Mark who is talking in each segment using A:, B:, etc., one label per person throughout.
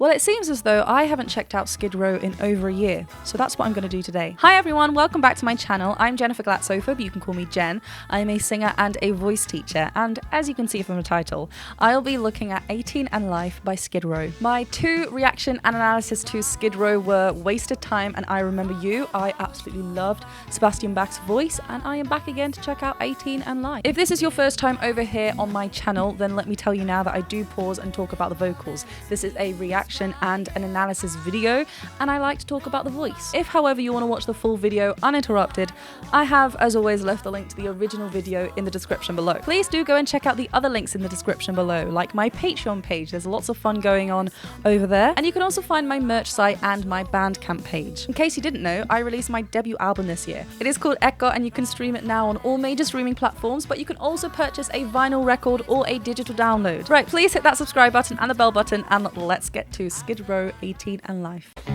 A: Well, it seems as though I haven't checked out Skid Row in over a year, so that's what I'm going to do today. Hi everyone, welcome back to my channel. I'm Jennifer Glatzhofer, but you can call me Jen. I'm a singer and a voice teacher, and as you can see from the title, I'll be looking at 18 and Life by Skid Row. My two reaction and analysis to Skid Row were Wasted Time and I Remember You. I absolutely loved Sebastian Bach's voice, and I am back again to check out 18 and Life. If this is your first time over here on my channel, then let me tell you now that I do pause and talk about the vocals. This is a reaction and an analysis video, and I like to talk about the voice. If, however, you want to watch the full video uninterrupted, I have, as always, left the link to the original video in the description below. Please do go and check out the other links in the description below, like my Patreon page. There's lots of fun going on over there, and you can also find my merch site and my Bandcamp page. In case you didn't know, I released my debut album this year. It is called Echo, and you can stream it now on all major streaming platforms, but you can also purchase a vinyl record or a digital download. Right, please hit that subscribe button and the bell button, and let's get to Skid Row, 18 and Life. Whoa,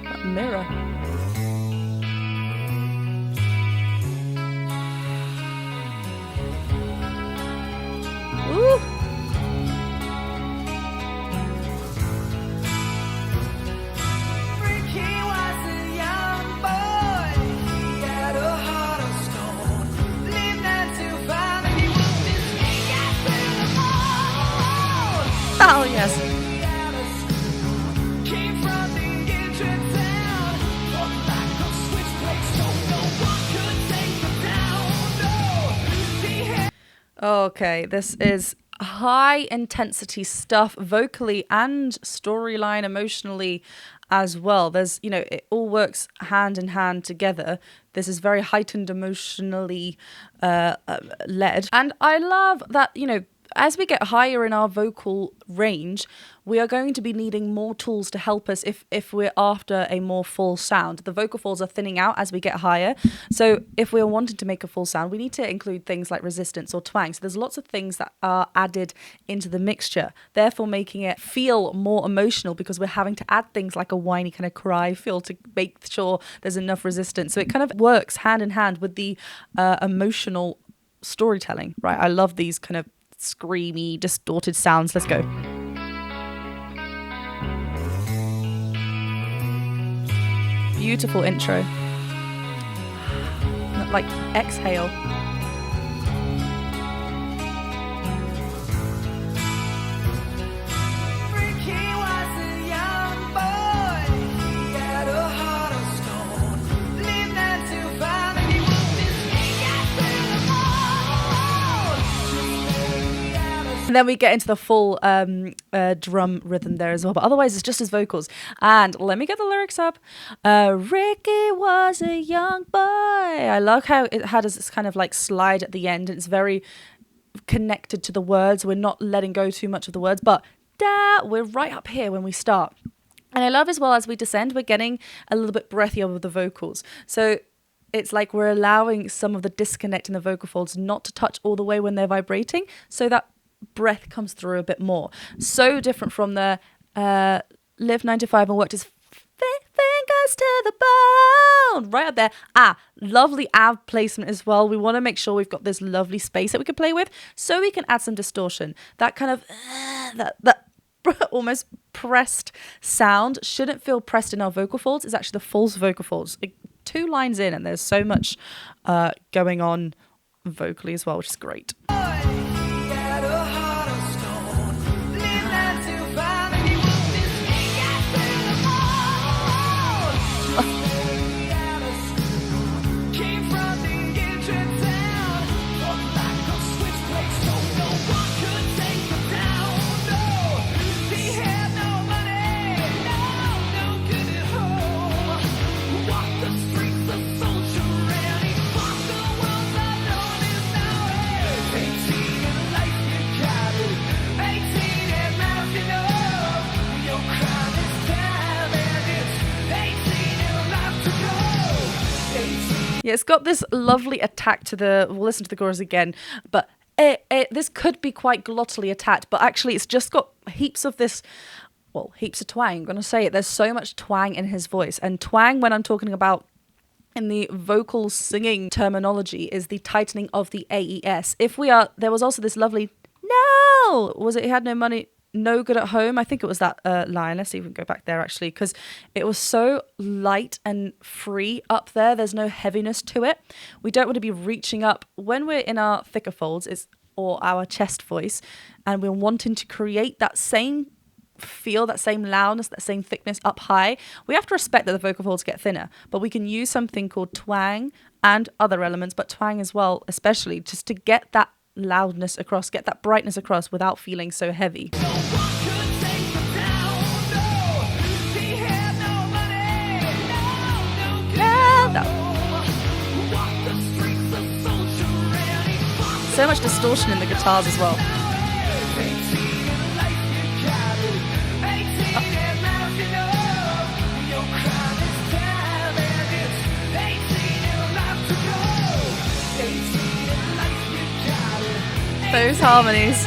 A: that mirror. Ooh. Oh, yes. Okay, this is high intensity stuff vocally and storyline emotionally as well. There's, you know, it all works hand in hand together. This is very heightened emotionally led. And I love that, you know, as we get higher in our vocal range, we are going to be needing more tools to help us if we're after a more full sound. The vocal folds are thinning out as we get higher. So if we're wanting to make a full sound, we need to include things like resistance or twang. So there's lots of things that are added into the mixture, therefore making it feel more emotional because we're having to add things like a whiny kind of cry feel to make sure there's enough resistance. So it kind of works hand in hand with the emotional storytelling, right? I love these kind of screamy, distorted sounds. Let's go. Beautiful intro. Like exhale. And then we get into the full drum rhythm there as well. But otherwise, it's just his vocals. And let me get the lyrics up. Ricky was a young boy. I love how it had this kind of like slide at the end. And it's very connected to the words. We're not letting go too much of the words. But we're right up here when we start. And I love as well as we descend, we're getting a little bit breathier with the vocals. So it's like we're allowing some of the disconnect in the vocal folds not to touch all the way when they're vibrating. So that breath comes through a bit more. So different from the live 9 to 5 and worked his fingers to the bone right up there. Lovely ab placement as well. We want to make sure we've got this lovely space that we can play with, so we can add some distortion. That kind of that almost pressed sound shouldn't feel pressed in our vocal folds. It's actually the false vocal folds. 2 lines in, and there's so much going on vocally as well, which is great. Yeah, it's got this lovely attack to the, we'll listen to the chorus again, but this could be quite glottally attacked, but actually it's just got heaps of this, well, heaps of twang. I'm going to say it. There's so much twang in his voice. And twang, when I'm talking about in the vocal singing terminology is the tightening of the AES. There was also this lovely, no, was it, he had no money, no good at home? I think it was that line. Let's see if we can go back there actually, because it was so light and free up there. There's no heaviness to it. We don't want to be reaching up when we're in our thicker folds or our chest voice, and we're wanting to create that same feel, that same loudness, that same thickness up high. We have to respect that the vocal folds get thinner, but we can use something called twang and other elements, but twang as well, especially just to get that loudness across, get that brightness across without feeling so heavy. So much distortion in the guitars as well. Those harmonies.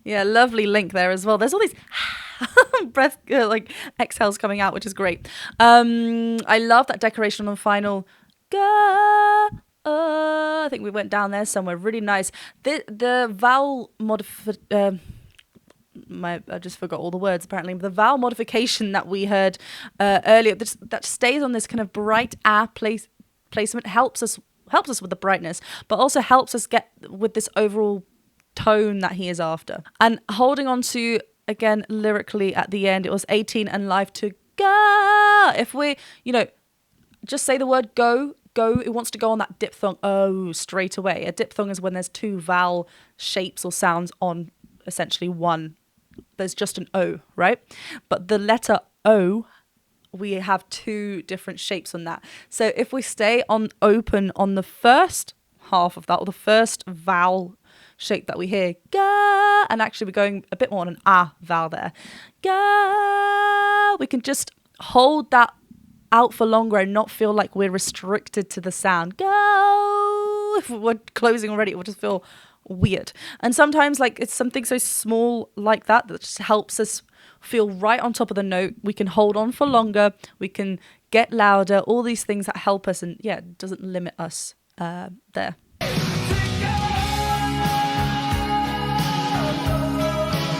A: Yeah, lovely link there as well. There's all these breath like exhales coming out, which is great. I love that decoration on the final. I think we went down there somewhere really nice. The vowel I just forgot all the words apparently. The vowel modification that we heard earlier, that stays on this kind of bright air placement, helps us with the brightness, but also helps us get with this overall tone that he is after. And holding on to, again, lyrically at the end, it was 18 and life to go. If we, just say the word go, it wants to go on that diphthong straight away. A diphthong is when there's two vowel shapes or sounds on essentially one. There's just an O, right? But the letter O, we have two different shapes on that. So if we stay on open on the first half of that, or the first vowel shape that we hear, ga, and actually we're going a bit more on an ah vowel there, ga, we can just hold that out for longer and not feel like we're restricted to the sound. Go. If we're closing already, it will just feel weird. And sometimes it's something so small like that just helps us feel right on top of the note. We can hold on for longer. We can get louder. All these things that help us, and it doesn't limit us there.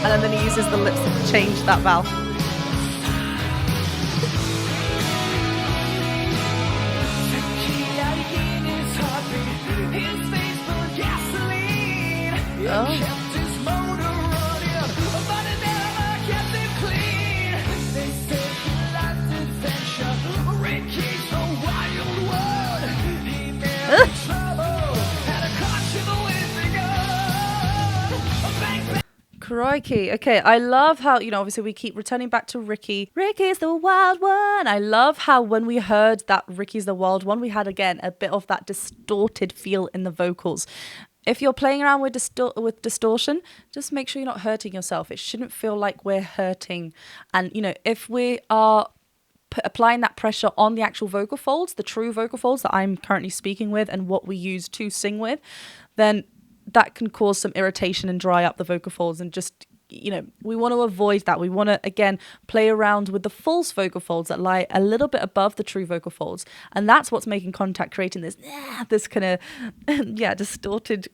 A: And then he uses the lips to change that vowel. Oh. Crikey. Okay, I love how, obviously we keep returning back to Ricky. Ricky's the wild one. I love how when we heard that Ricky's the wild one, we had, again, a bit of that distorted feel in the vocals. If you're playing around with distortion, just make sure you're not hurting yourself. It shouldn't feel like we're hurting. And, if we are applying that pressure on the actual vocal folds, the true vocal folds that I'm currently speaking with and what we use to sing with, then that can cause some irritation and dry up the vocal folds. And just, we want to avoid that. We want to, again, play around with the false vocal folds that lie a little bit above the true vocal folds. And that's what's making contact, creating this kind of, distorted,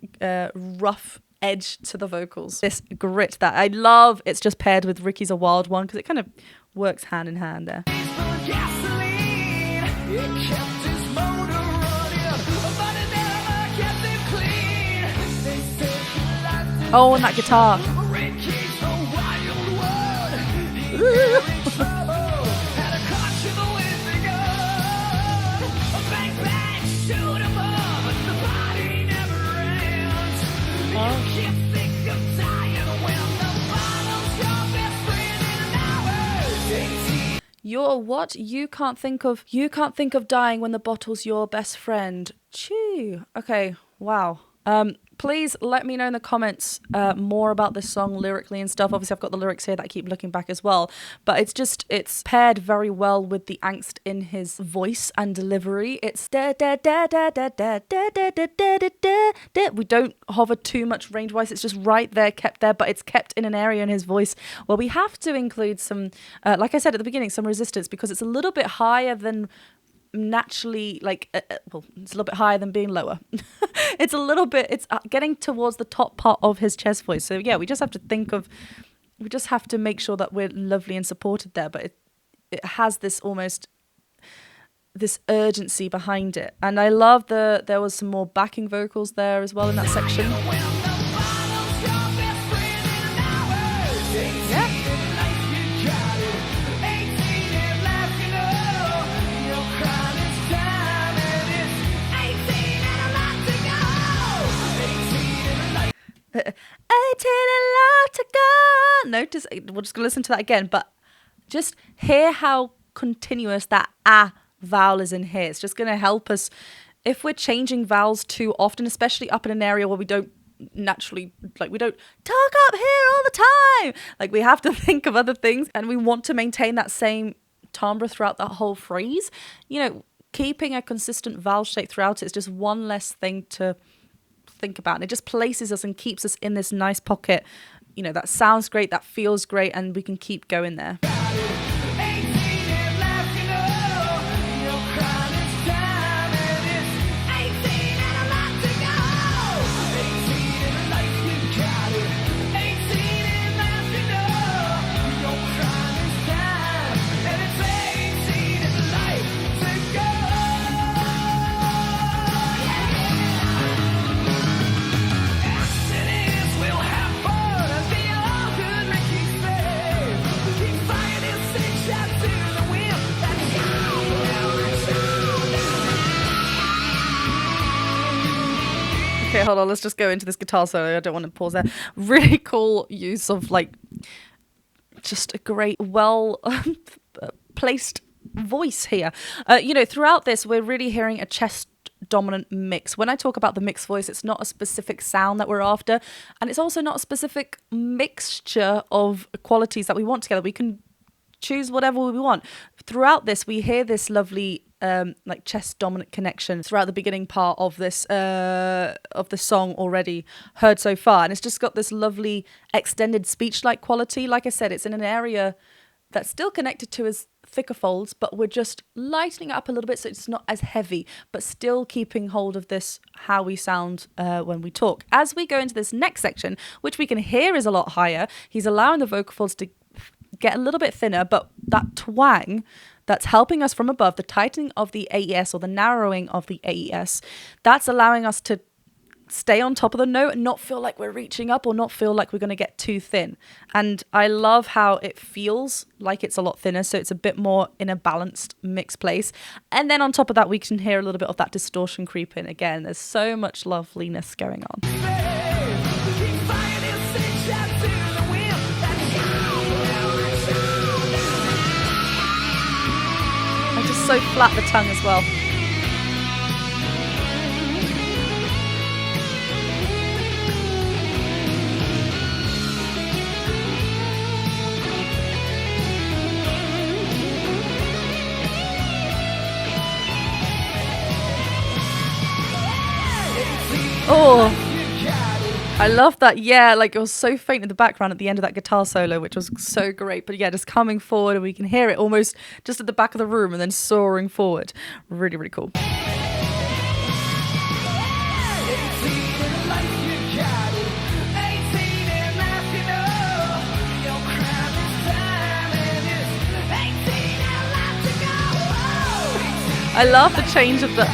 A: rough edge to the vocals. This grit that I love. It's just paired with Ricky's a Wild One because it kind of works hand in hand there. Oh, and that guitar. You're what? You can't think of dying when the bottle's your best friend. Choo. Okay, wow. Please let me know in the comments more about this song lyrically and stuff. Obviously, I've got the lyrics here that I keep looking back as well. But it's paired very well with the angst in his voice and delivery. It's da da da da da da da da da da da da. We don't hover too much range-wise. It's just right there, kept there, but it's kept in an area in his voice where we have to include some, like I said at the beginning, some resistance because it's a little bit higher than naturally, like well, it's a little bit higher than being lower. It's getting towards the top part of his chest voice, so yeah, we just have to make sure that we're lovely and supported there, but it has this urgency behind it, and I love there was some more backing vocals there as well in that section. Notice, we're just gonna listen to that again, but just hear how continuous that vowel is in here. It's just gonna help us if we're changing vowels too often, especially up in an area where we don't naturally, like, we don't talk up here all the time. Like, we have to think of other things, and we want to maintain that same timbre throughout that whole phrase. You know, keeping a consistent vowel shape throughout it is just one less thing to think about, and it just places us and keeps us in this nice pocket, you know, that sounds great, that feels great, and we can keep going there. Okay, hold on, let's just go into this guitar solo. I don't want to pause there. Really cool use of, like, just a great, well placed voice here. You know, throughout this, we're really hearing a chest dominant mix. When I talk about the mixed voice, it's not a specific sound that we're after, and it's also not a specific mixture of qualities that we want together. We can choose whatever we want. Throughout this, we hear this lovely like chest dominant connection throughout the beginning part of this of the song already heard so far, and it's just got this lovely extended speech like quality. Like I said, it's in an area that's still connected to his thicker folds, but we're just lightening it up a little bit so it's not as heavy, but still keeping hold of this how we sound when we talk. As we go into this next section, which we can hear is a lot higher, he's allowing the vocal folds to get a little bit thinner, but that twang that's helping us from above, the tightening of the AES or the narrowing of the AES, that's allowing us to stay on top of the note and not feel like we're reaching up or not feel like we're going to get too thin. And I love how it feels like it's a lot thinner, so it's a bit more in a balanced mixed place. And then on top of that, we can hear a little bit of that distortion creep in. Again, there's so much loveliness going on. And just so flat the tongue as well. Oh, I love that. Yeah, like it was so faint in the background at the end of that guitar solo, which was so great. But yeah, just coming forward and we can hear it almost just at the back of the room and then soaring forward. Really, really cool. I love the change of the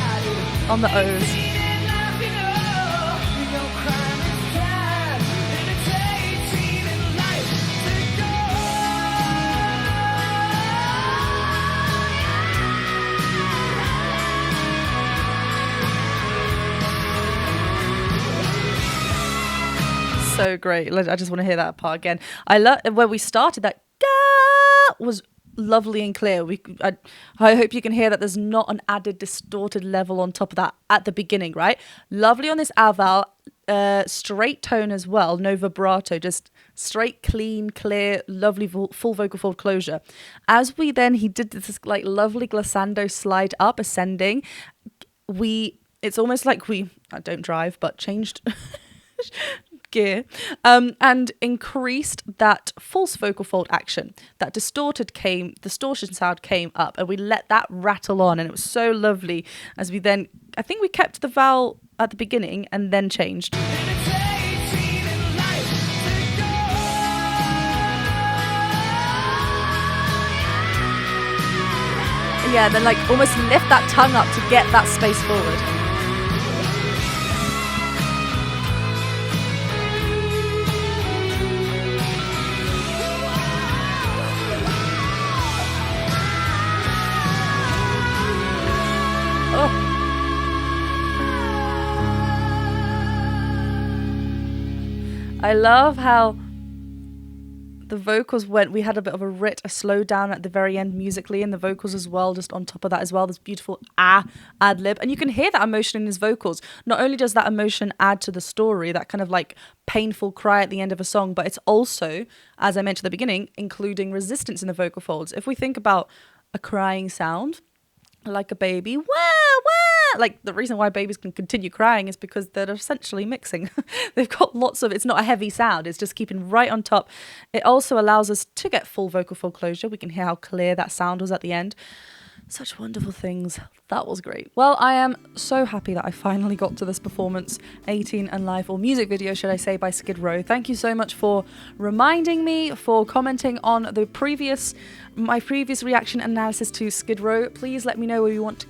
A: on the O's. So great. I just want to hear that part again. I love where we started. That was lovely and clear. I hope you can hear that there's not an added distorted level on top of that at the beginning, right? Lovely on this vowel, straight tone as well, no vibrato, just straight, clean, clear, lovely full vocal fold closure. As he did this like lovely glissando slide up, ascending. It's almost like I don't drive, but changed gear and increased that false vocal fold action. That distortion sound came up, and we let that rattle on, and it was so lovely. As I think we kept the vowel at the beginning and then changed. Yeah, then like almost lift that tongue up to get that space forward. Oh. I love how the vocals we had a bit of a slowdown at the very end musically, and the vocals as well, just on top of that as well, this beautiful ad lib. And you can hear that emotion in his vocals. Not only does that emotion add to the story, that kind of like painful cry at the end of a song, but it's also, as I mentioned at the beginning, including resistance in the vocal folds. If we think about a crying sound, like a baby, wah, wah, like the reason why babies can continue crying is because they're essentially mixing. They've got it's not a heavy sound, it's just keeping right on top. It also allows us to get full vocal fold closure. We can hear how clear that sound was at the end. Such wonderful things. That was great. Well, I am so happy that I finally got to this performance 18 and live, or music video should I say, by Skid Row. Thank you so much for reminding me, for commenting on my previous reaction analysis to Skid Row. Please let me know where you want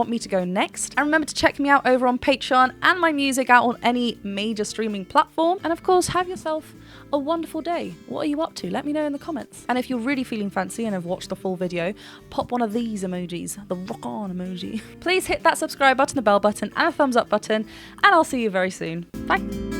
A: me to go next, and remember to check me out over on Patreon and my music out on any major streaming platform. And of course, have yourself a wonderful day. What are you up to? Let me know in the comments. And if you're really feeling fancy and have watched the full video, pop one of these emojis, the rock on emoji. Please hit that subscribe button, the bell button, and a thumbs up button, and I'll see you very soon. Bye.